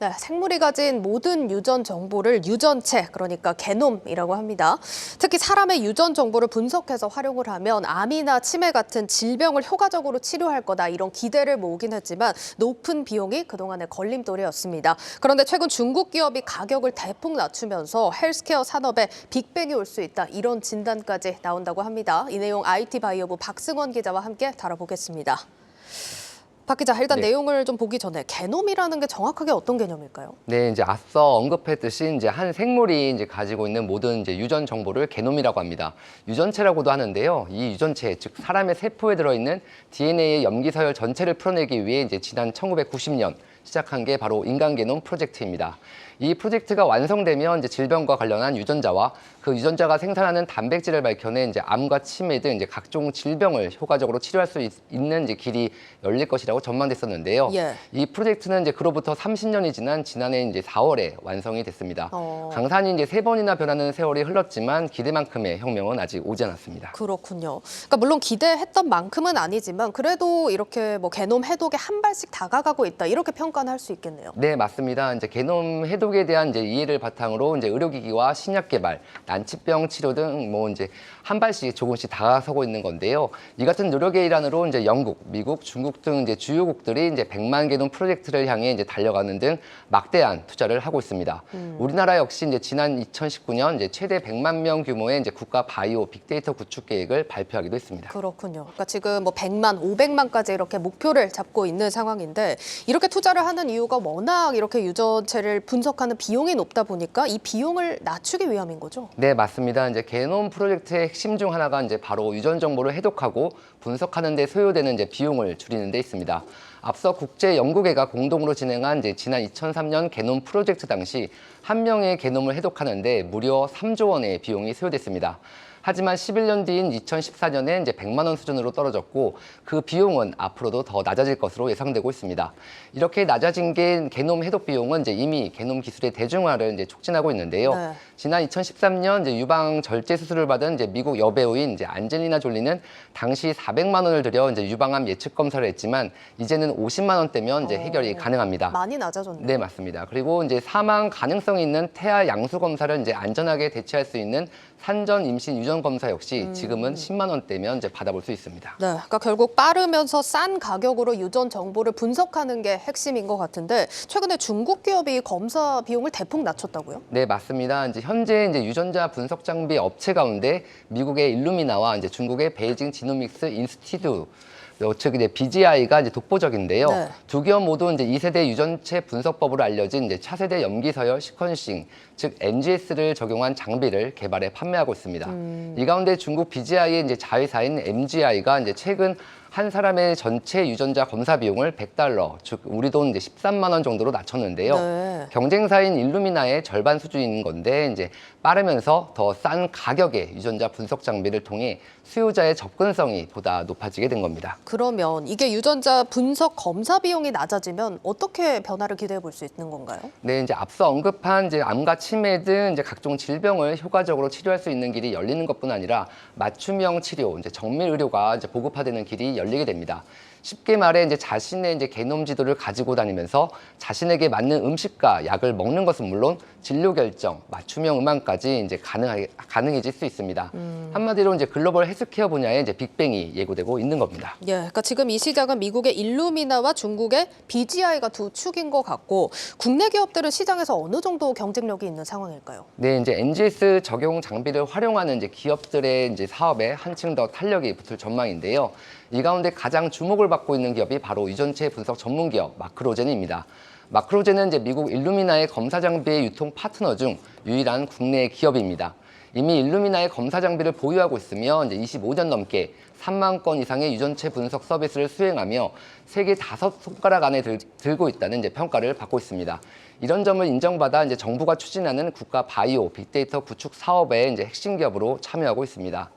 네, 생물이 가진 모든 유전 정보를 유전체, 그러니까 게놈이라고 합니다. 특히 사람의 유전 정보를 분석해서 활용을 하면 암이나 치매 같은 질병을 효과적으로 치료할 거다, 이런 기대를 모으긴 했지만 높은 비용이 그동안의 걸림돌이었습니다. 그런데 최근 중국 기업이 가격을 대폭 낮추면서 헬스케어 산업에 빅뱅이 올 수 있다, 이런 진단까지 나온다고 합니다. 이 내용 IT바이오부 박승원 기자와 함께 다뤄보겠습니다. 박 기자, 일단 내용을 좀 보기 전에 게놈이라는 게 정확하게 어떤 개념일까요? 네, 이제 앞서 언급했듯이 이제 한 생물이 이제 가지고 있는 모든 이제 유전 정보를 게놈이라고 합니다. 유전체라고도 하는데요. 이 유전체, 즉 사람의 세포에 들어있는 DNA의 염기 서열 전체를 풀어내기 위해 이제 지난 1990년 시작한 게 바로 인간 게놈 프로젝트입니다. 이 프로젝트가 완성되면 이제 질병과 관련한 유전자와 그 유전자가 생산하는 단백질을 밝혀내 이제 암과 치매 등 이제 각종 질병을 효과적으로 치료할 수 있는 이제 길이 열릴 것이라고 전망됐었는데요. 예. 이 프로젝트는 이제 그로부터 30년이 지난 지난해 이제 4월에 완성이 됐습니다. 강산이 이제 3번이나 변하는 세월이 흘렀지만 기대만큼의 혁명은 아직 오지 않았습니다. 그렇군요. 그러니까 물론 기대했던 만큼은 아니지만 그래도 이렇게 뭐 게놈 해독에 한 발씩 다가가고 있다, 이렇게 평가는 할 수 있겠네요. 네, 맞습니다. 이제 게놈 해독에 대한 이제 이해를 바탕으로 이제 의료기기와 신약 개발, 난치병 치료 등 뭐 이제 한 발씩 조금씩 다가서고 있는 건데요. 이 같은 노력의 일환으로 이제 영국, 미국, 중국 등 이제 주요국들이 이제 100만 게놈 프로젝트를 향해 이제 달려가는 등 막대한 투자를 하고 있습니다. 우리나라 역시 이제 지난 2019년 이제 최대 100만 명 규모의 이제 국가 바이오 빅데이터 구축 계획을 발표하기도 했습니다. 그렇군요. 그러니까 지금 뭐 100만, 500만까지 이렇게 목표를 잡고 있는 상황인데, 이렇게 투자를 하는 이유가 워낙 이렇게 유전체를 분석하는 비용이 높다 보니까 이 비용을 낮추기 위함인 거죠? 네, 맞습니다. 이제 게놈 프로젝트의 핵심 중 하나가 이제 바로 유전 정보를 해독하고 분석하는 데 소요되는 이제 비용을 줄이는 데 있습니다. 앞서 국제연구계가 공동으로 진행한 이제 지난 2003년 게놈 프로젝트 당시 한 명의 게놈을 해독하는데 무려 3조 원의 비용이 소요됐습니다. 하지만 11년 뒤인 2014년에 이제 100만 원 수준으로 떨어졌고 그 비용은 앞으로도 더 낮아질 것으로 예상되고 있습니다. 이렇게 낮아진 게놈 해독 비용은 이제 이미 게놈 기술의 대중화를 이제 촉진하고 있는데요. 네. 지난 2013년 이제 유방 절제 수술을 받은 이제 미국 여배우인 이제 안젤리나 졸리는 당시 400만 원을 들여 이제 유방암 예측 검사를 했지만 이제는 50만 원대면 이제 해결이 가능합니다. 많이 낮아졌네요. 네, 맞습니다. 그리고 이제 사망 가능성이 있는 태아 양수 검사를 이제 안전하게 대체할 수 있는 산전 임신 유전 검사 역시 지금은 10만 원대면 이제 받아볼 수 있습니다. 네, 그러니까 결국 빠르면서 싼 가격으로 유전 정보를 분석하는 게 핵심인 것 같은데, 최근에 중국 기업이 검사 비용을 대폭 낮췄다고요? 네, 맞습니다. 이제 현재 이제 유전자 분석 장비 업체 가운데 미국의 일루미나와 이제 중국의 베이징 지노믹스 인스티튜트, 즉 이제 BGI가 이제 독보적인데요. 네. 두 기업 모두 이제 2세대 유전체 분석법으로 알려진 이제 차세대 염기 서열 시퀀싱, 즉 NGS를 적용한 장비를 개발해 판매하고 있습니다. 이 가운데 중국 BGI의 이제 자회사인 MGI가 이제 최근 한 사람의 전체 유전자 검사 비용을 $100, 즉 우리 돈 이제 13만 원 정도로 낮췄는데요. 네. 경쟁사인 일루미나의 절반 수준인 건데 이제 빠르면서 더 싼 가격의 유전자 분석 장비를 통해 수요자의 접근성이 보다 높아지게 된 겁니다. 그러면 이게 유전자 분석 검사 비용이 낮아지면 어떻게 변화를 기대해 볼 수 있는 건가요? 네, 이제 앞서 언급한 이제 암과 치매 등 이제 각종 질병을 효과적으로 치료할 수 있는 길이 열리는 것뿐 아니라 맞춤형 치료, 이제 정밀 의료가 이제 보급화되는 길이 열리게 됩니다. 쉽게 말해 이제 자신의 이제 게놈 지도를 가지고 다니면서 자신에게 맞는 음식과 약을 먹는 것은 물론 진료 결정, 맞춤형 음악까지 이제 가능해질 수 있습니다. 한마디로 이제 글로벌 헬스케어 분야에 이제 빅뱅이 예고되고 있는 겁니다. 예, 그러니까 지금 이 시장은 미국의 일루미나와 중국의 BGI가 두 축인 것 같고, 국내 기업들은 시장에서 어느 정도 경쟁력이 있는 상황일까요? 네, 이제 NGS 적용 장비를 활용하는 이제 기업들의 이제 사업에 한층 더 탄력이 붙을 전망인데요. 이 가운데 가장 주목을 받고 있는 기업이 바로 유전체 분석 전문 기업 마크로젠입니다. 마크로젠은 이제 미국 일루미나의 검사 장비의 유통 파트너 중 유일한 국내 기업입니다. 이미 일루미나의 검사 장비를 보유하고 있으며 이제 25년 넘게 3만 건 이상의 유전체 분석 서비스를 수행하며 세계 5손가락 안에 들고 있다는 이제 평가를 받고 있습니다. 이런 점을 인정받아 이제 정부가 추진하는 국가 바이오 빅데이터 구축 사업의 이제 핵심 기업으로 참여하고 있습니다.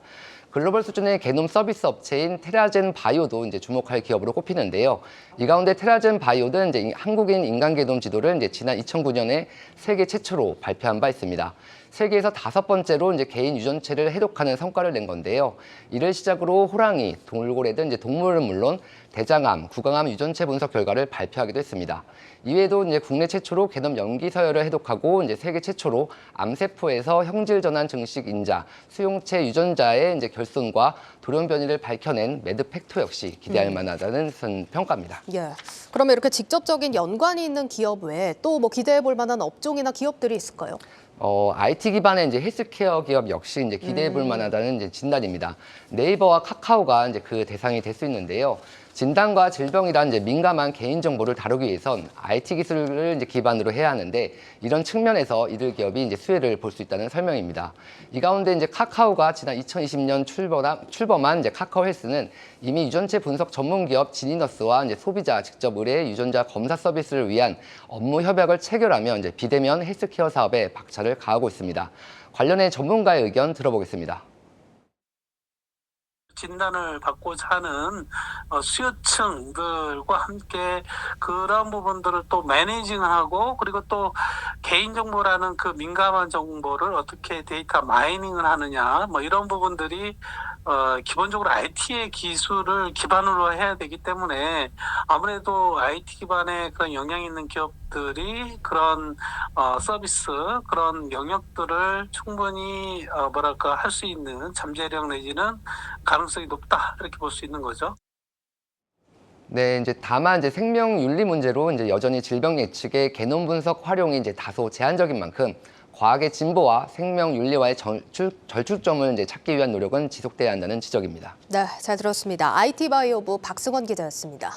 글로벌 수준의 게놈 서비스 업체인 테라젠 바이오도 이제 주목할 기업으로 꼽히는데요. 이 가운데 테라젠 바이오는 이제 한국인 인간 게놈 지도를 이제 지난 2009년에 세계 최초로 발표한 바 있습니다. 세계에서 5번째로 이제 개인 유전체를 해독하는 성과를 낸 건데요. 이를 시작으로 호랑이, 돌고래 등 이제 동물은 물론 대장암, 구강암 유전체 분석 결과를 발표하기도 했습니다. 이외에도 이제 국내 최초로 게놈 염기 서열을 해독하고 이제 세계 최초로 암세포에서 형질 전환 증식 인자, 수용체 유전자의 이제 결손과 돌연 변이를 밝혀낸 매드팩토 역시 기대할 만하다는 평가입니다. 예. 그러면 이렇게 직접적인 연관이 있는 기업 외에 또 뭐 기대해 볼 만한 업종이나 기업들이 있을까요? IT 기반의 이제 헬스케어 기업 역시 이제 기대해 볼 만하다는 이제 진단입니다. 네이버와 카카오가 이제 그 대상이 될 수 있는데요. 진단과 질병이란 이제 민감한 개인 정보를 다루기 위해선 IT 기술을 이제 기반으로 해야 하는데 이런 측면에서 이들 기업이 이제 수혜를 볼 수 있다는 설명입니다. 이 가운데 이제 카카오가 지난 2020년 출범한 이제 카카오 헬스는 이미 유전체 분석 전문 기업 지니너스와 이제 소비자 직접 의뢰 유전자 검사 서비스를 위한 업무 협약을 체결하며 이제 비대면 헬스케어 사업에 박차를 가하고 있습니다. 관련해 전문가의 의견 들어보겠습니다. 진단을 받고자 하는 수요층들과 함께 그런 부분들을 또 매니징하고 그리고 또 개인정보라는 그 민감한 정보를 어떻게 데이터 마이닝을 하느냐 뭐 이런 부분들이 기본적으로 IT의 기술을 기반으로 해야 되기 때문에 아무래도 IT 기반의 그런 영향 있는 기업들이 그런 서비스 그런 영역들을 충분히 할 수 있는 잠재력 내지는 가능성이 높다 이렇게 볼 수 있는 거죠. 네, 이제 다만 이제 생명 윤리 문제로 이제 여전히 질병 예측의 게놈 분석 활용이 이제 다소 제한적인 만큼 과학의 진보와 생명 윤리와의 절충점을 이제 찾기 위한 노력은 지속돼야 한다는 지적입니다. 네, 잘 들었습니다. IT 바이오부 박승원 기자였습니다.